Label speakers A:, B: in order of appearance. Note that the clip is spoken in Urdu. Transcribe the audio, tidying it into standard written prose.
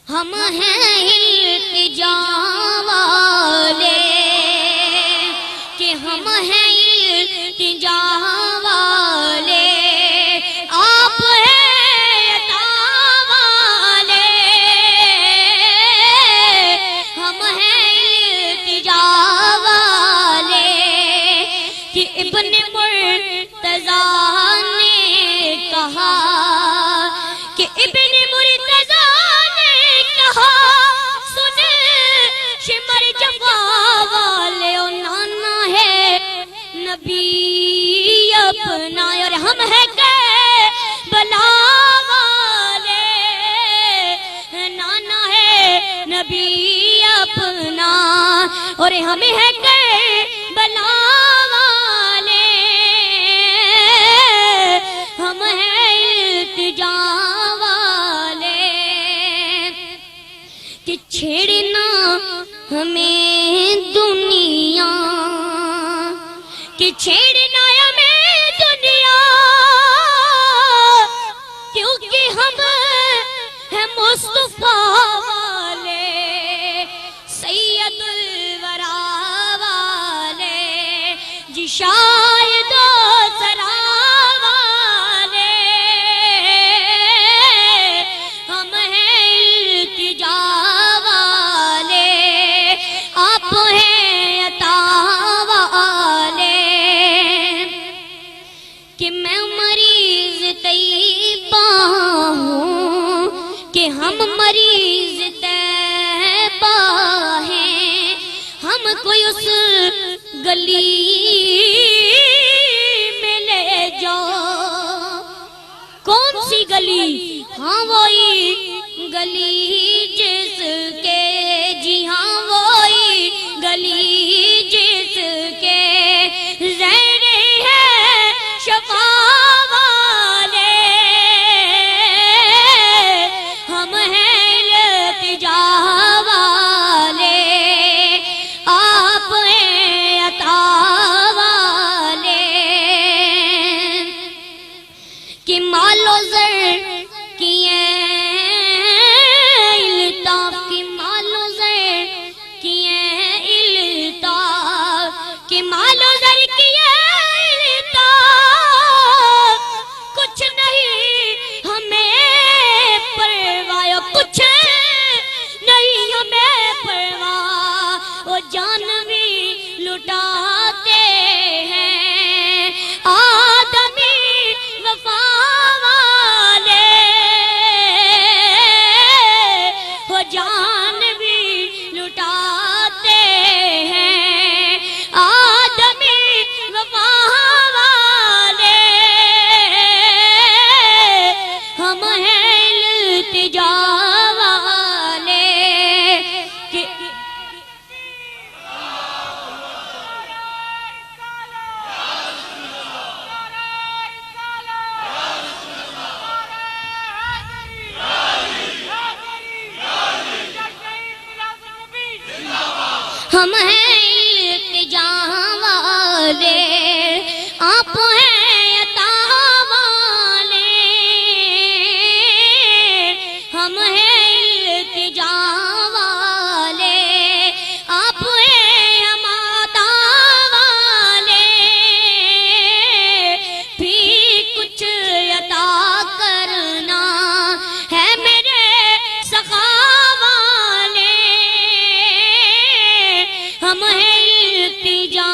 A: ہم ہیں التجا والے کہ ہم ہیں التجا والے آپ ہیں عطا والے ہم ہیں التجا والے کہ ابن مرتضیٰ نے کہا کہ ابن مرتضیٰ نے کہا سن شمر جفا والے او نانا ہے نبی اپنا اور ہم ہیں کربلا والے نانا ہے نبی اپنا اور ہم ہیں کربلا والے ہم ہیں التجا والے کہ چھیڑنا ہمیں دنیا کہ چھیڑنا ہمیں دنیا کیونکہ ہم ہیں مصطفیٰ والے سید الورا والے جی شاید و سرا والے ہم ہیں التجا والے آپ ہیں عطا والے کہ میں مریض طیبہ ہوں کہ ہم مریض طیبہ ہیں ہم کوئی اس گلی میں لے جاؤ کون سی گلی ہاں وہی گلی جس کے جی ہاں وہی گلی جس کے زیر ہے شفا والے ہم ہیں التجا والے آپ ہیں عطا والے کہ مال و زر کیے الطاف کی مال و زر کیے الطاف کہ مال و زر کیے الطاف کچھ نہیں ہمیں پرواہ کچھ نہیں ہمیں پرواہ وہ جان بھی لٹاتے ہیں آدمی وفا والے وہ جان بھی لٹاتے ہیں آدمی وفا والے ہم ہیں التجا والے کہ ہم ہیں التجا والے آپ ہیں عطا والے ہم ہیں التجا والے آپ ہیں ہم عطا والے بھی کچھ عطا کرنا ہے میرے سخا والے ہم ہیں التجا